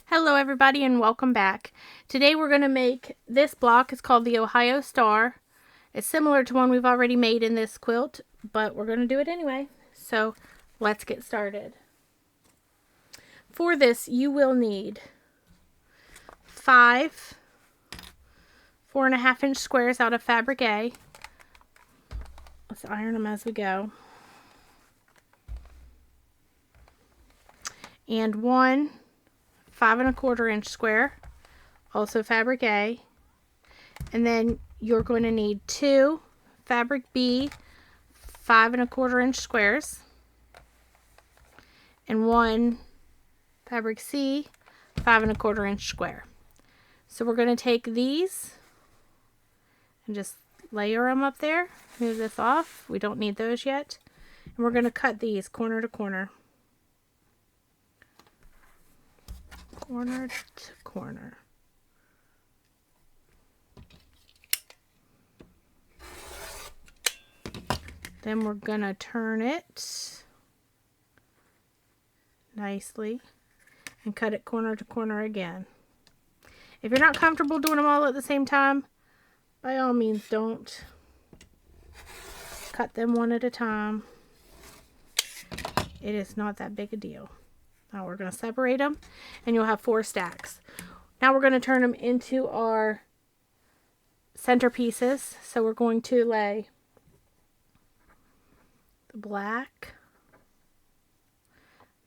Hello everybody and welcome back. Today we're going to make this block. It's called the Ohio Star. It's similar to one we've already made in this quilt, but we're going to do it anyway. So let's get started. For this you will need 5 4.5-inch squares out of fabric A. Let's iron them as we go. And 1 5.25-inch square, also fabric A. And then you're going to need 2 fabric B 5.25-inch squares and 1 fabric C 5.25-inch square. So we're going to take these and just layer them up there. Move this off. We don't need those yet. And we're going to cut these corner to corner. Corner to corner. Then we're going to turn it nicely and cut it corner to corner again. If you're not comfortable doing them all at the same time, by all means don't. Cut them one at a time. It is not that big a deal. Now we're going to separate them and you'll have 4 stacks. Now we're going to turn them into our centerpieces. So we're going to lay the black,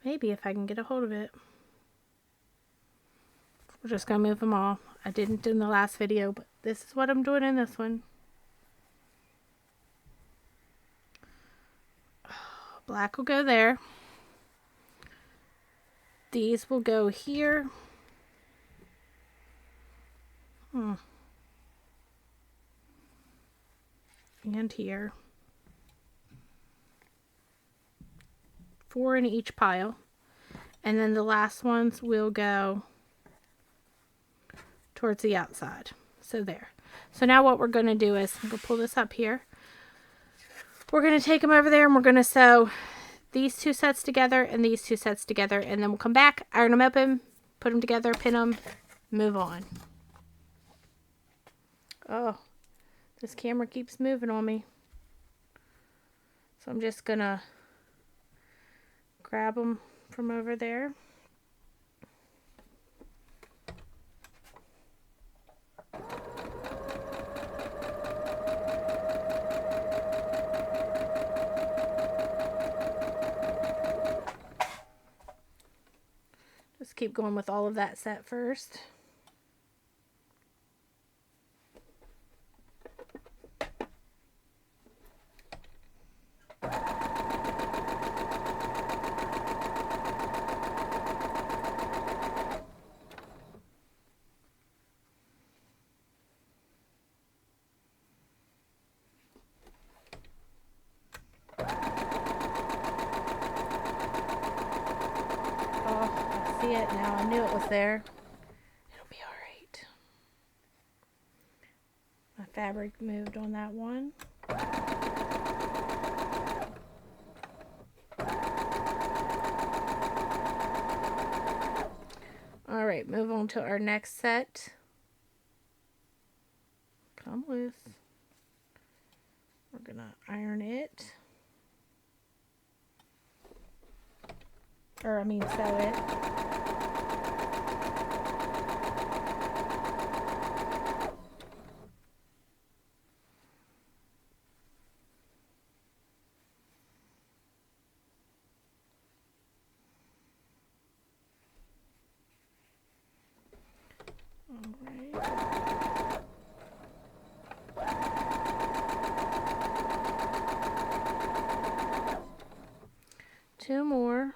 maybe if I can get a hold of it. We're just going to move them all. I didn't do in the last video, but this is what I'm doing in this one. Black will go there. These will go here. And here. 4 in each pile. And then the last ones will go towards the outside. So there. So now what we're going to do is, I'm going to pull this up here. We're going to take them over there and we're going to sew these 2 sets together and these 2 sets together, and then we'll come back, iron them open, put them together, pin them, move on. Oh, this camera keeps moving on me. So I'm just gonna grab them from over there. Just keep going with all of that set first. See it now. I knew it was there. It'll be alright. My fabric moved on that one. Alright, move on to our next set. Come loose. We're gonna iron it. Or I mean sew it. Alright. 2 more.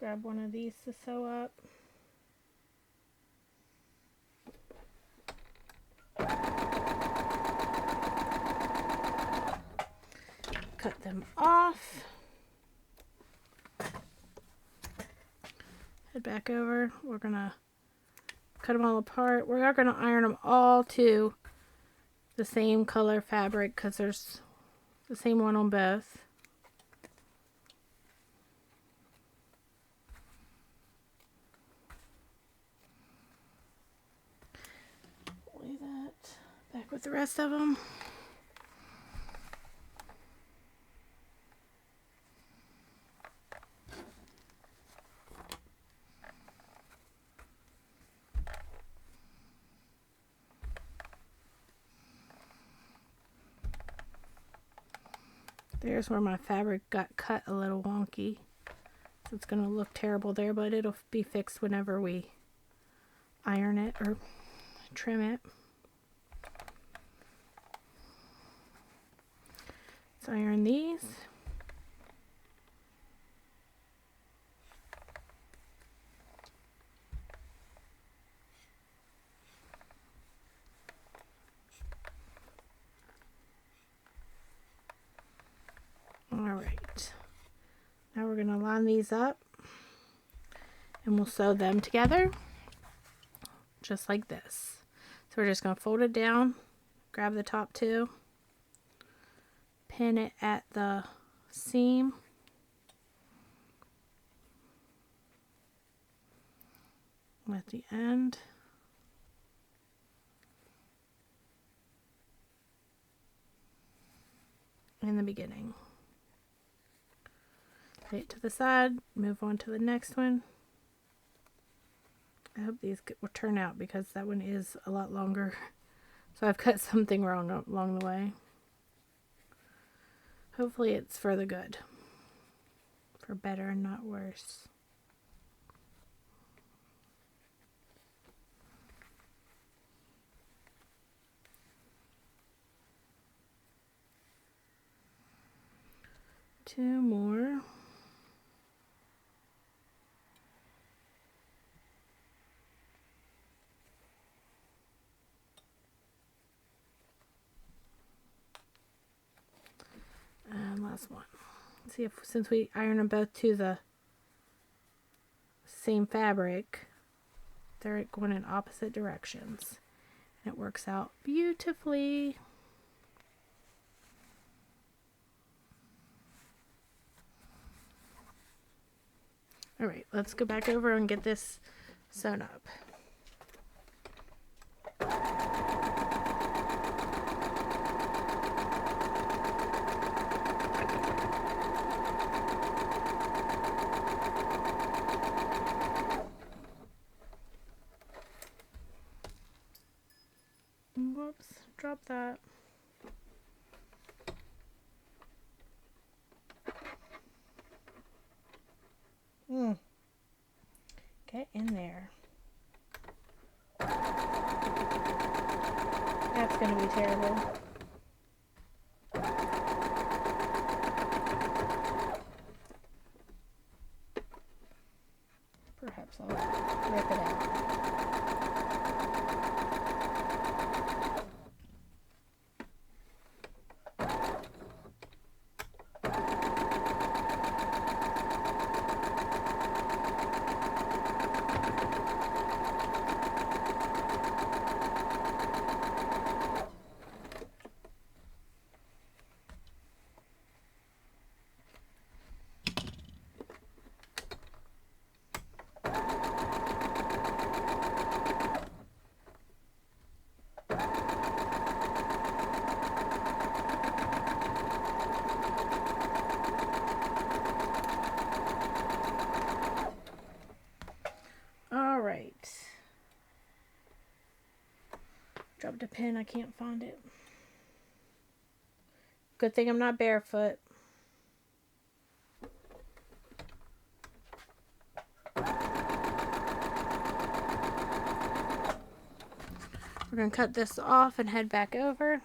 grab one of these to sew up. Cut them off. Head back over. We're going to cut them all apart. We are going to iron them all to the same color fabric because there's the same one on both. Lay that back with the rest of them. There's where my fabric got cut a little wonky. So it's going to look terrible there, but it'll be fixed whenever we iron it or trim it. Let's iron these. Alright, now we're going to line these up and we'll sew them together just like this. So we're just going to fold it down, grab the top two, pin it at the seam, at the end, in the beginning. Lay it to the side, move on to the next one. I hope these will turn out because that one is a lot longer. So I've cut something wrong along the way. Hopefully it's for the good. For better and not worse. Two more. And last one. Let's see if, since we iron them both to the same fabric, they're going in opposite directions. And it works out beautifully. Alright, let's go back over and get this sewn up. Whoops, drop that. Get in there. That's going to be terrible. Perhaps I'll rip it out. Dropped a pin, I can't find it. Good thing I'm not barefoot. We're going to cut this off and head back over.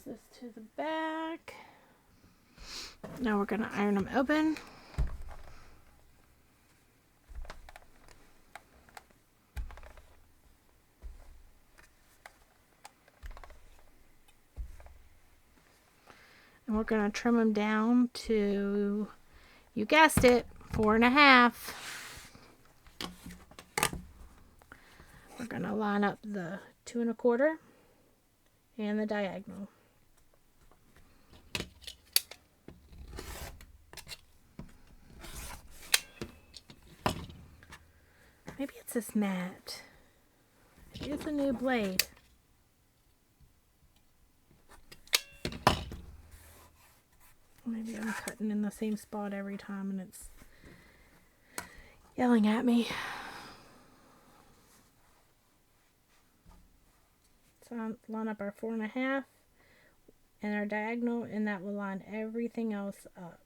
this to the back. Now we're going to iron them open. And we're going to trim them down to, you guessed it, 4.5. We're going to line up the 2 1/4 and the diagonal. Maybe it's this mat. Maybe it's a new blade. Maybe I'm cutting in the same spot every time and it's yelling at me. So line up our 4.5 and our diagonal, and that will line everything else up.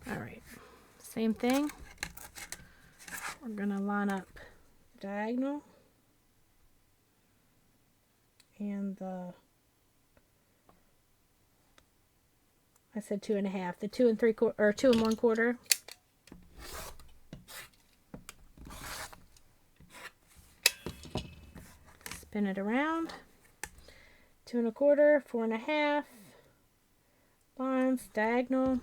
All right, same thing. We're going to line up the diagonal and I said 2.5, the 2 3/4 or 2 1/4. Spin it around. 2 1/4, 4.5 lines, diagonal.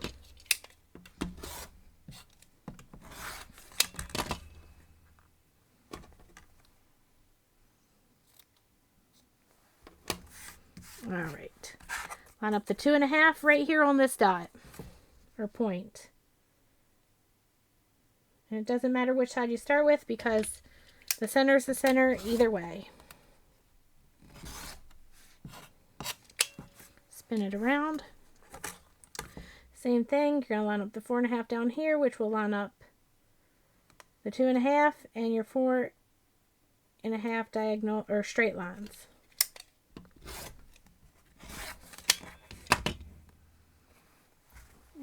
All right, line up the 2.5 right here on this dot or point. And it doesn't matter which side you start with because the center is the center either way. Spin it around. Same thing, you're going to line up the 4.5 down here, which will line up the 2.5 and your 4.5 diagonal or straight lines.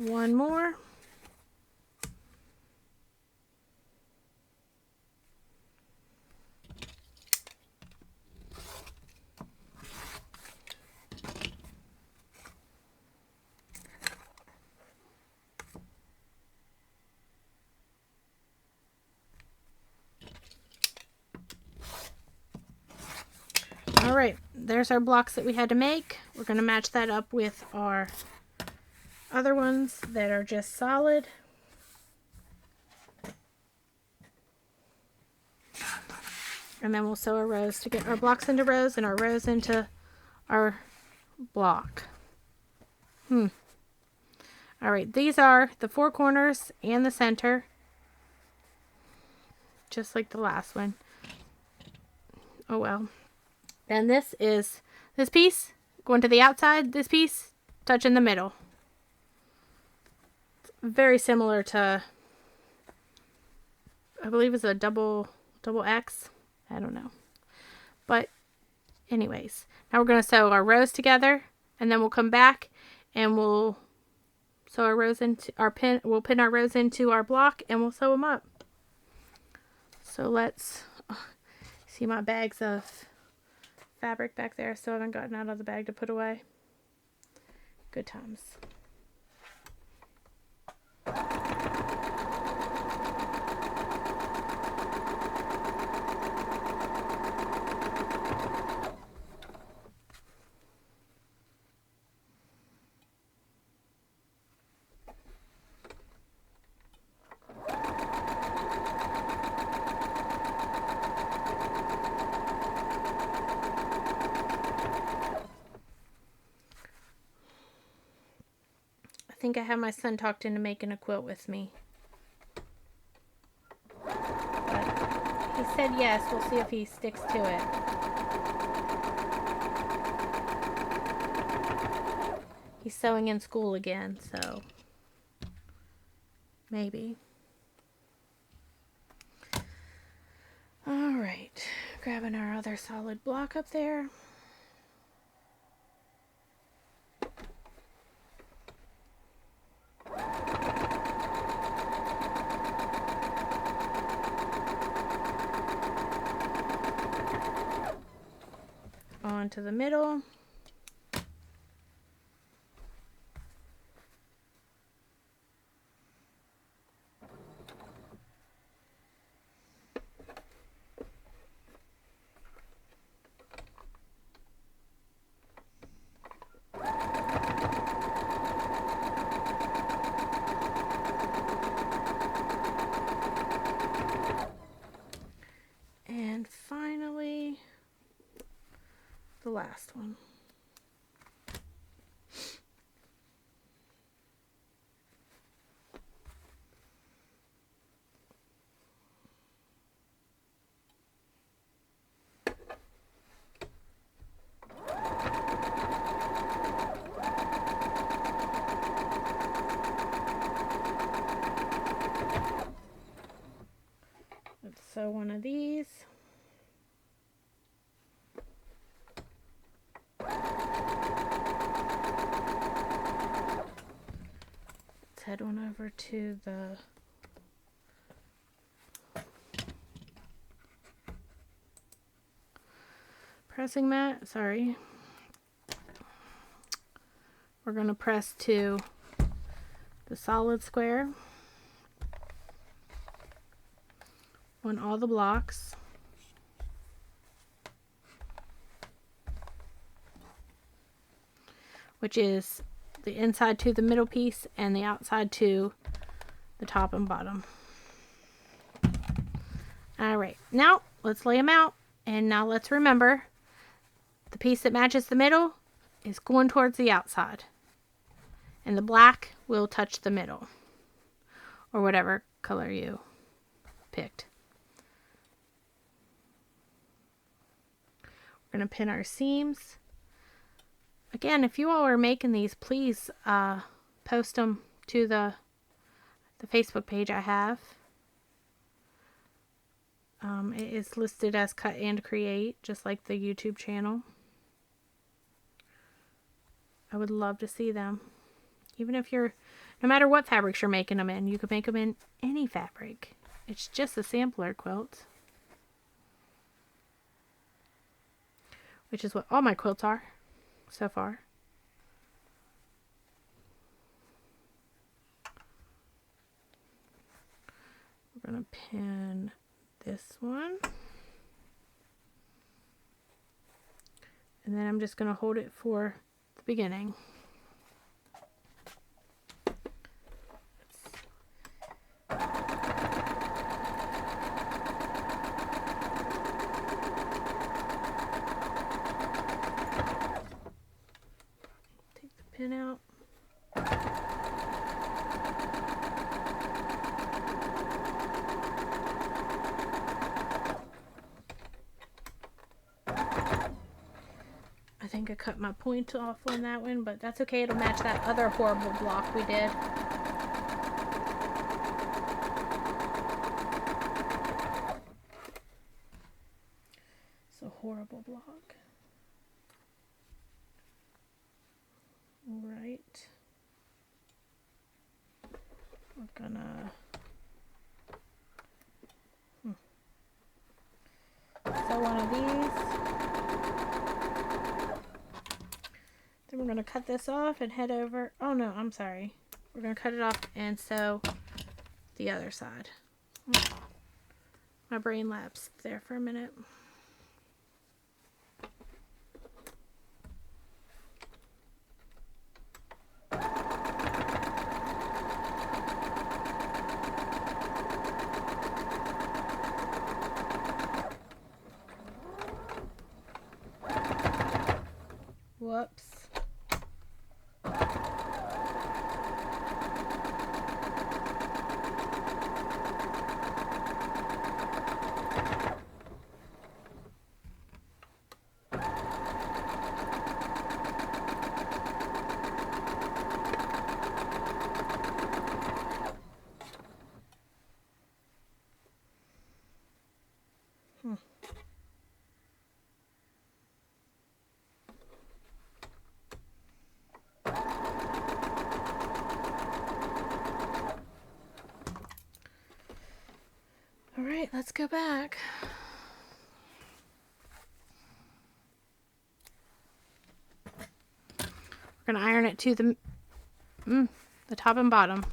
One more. All right, there's our blocks that we had to make. We're going to match that up with our other ones that are just solid. And then we'll sew our rows to get our blocks into rows and our rows into our block. All right, these are the 4 corners and the center, just like the last one. Oh well. And this is this piece going to the outside, this piece touching the middle. It's very similar to, I believe it's a double X. I don't know. But anyways, now we're going to sew our rows together, and then we'll come back and we'll sew our rows into our pin. We'll pin our rows into our block and we'll sew them up. So let's see my bags of fabric back there. Still haven't gotten out of the bag to put away. Good times. I think I have my son talked into making a quilt with me. But he said yes. We'll see if he sticks to it. He's sewing in school again, so maybe. All right. Grabbing our other solid block up there. Onto the middle. And finally, the last one. Let's sew one of these. Let's head on over to the pressing mat. Sorry. We're going to press to the solid square on all the blocks. Which is the inside to the middle piece and the outside to the top and bottom. Alright, now let's lay them out. And now let's remember, the piece that matches the middle is going towards the outside. And the black will touch the middle. Or whatever color you picked. We're going to pin our seams. Again, if you all are making these, please post them to the Facebook page I have. It is listed as Cut and Create, just like the YouTube channel. I would love to see them. Even if you're, no matter what fabrics you're making them in, you could make them in any fabric. It's just a sampler quilt. Which is what all my quilts are so far. We're going to pin this one. And then I'm just going to hold it for the beginning. Take the pin out. I think I cut my point off on that one, but that's okay. It'll match that other horrible block we did. It's a horrible block. All right. We're gonna sew one of these. Then we're going to cut this off and head over. Oh no, I'm sorry. We're going to cut it off and sew the other side. My brain lapsed there for a minute. Whoops. right, let's go back. We're going to iron it to the top and bottom.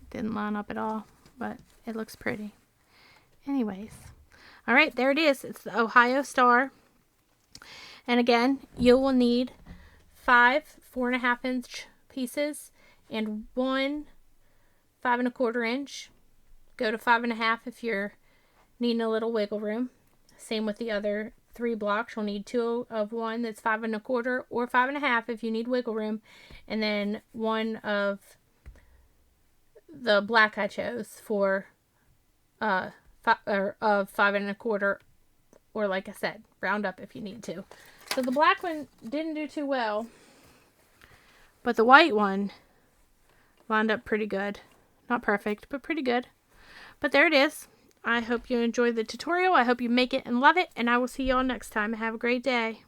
Didn't line up at all, but it looks pretty. Anyways, all right, there it is. It's the Ohio Star. And again, you will need 5 4.5-inch pieces and 1 5 1/4 inch. Go to 5 1/2 if you're needing a little wiggle room. Same with the other 3 blocks. You'll need 2 of one that's 5 1/4 or 5 1/2 if you need wiggle room, and then 1 of the black I chose for of 5 1/4, or like I said, round up if you need to. So the black one didn't do too well, but the white one wound up pretty good. Not perfect, but pretty good. But there it is. I hope you enjoyed the tutorial. I hope you make it and love it, and I will see you all next time. Have a great day.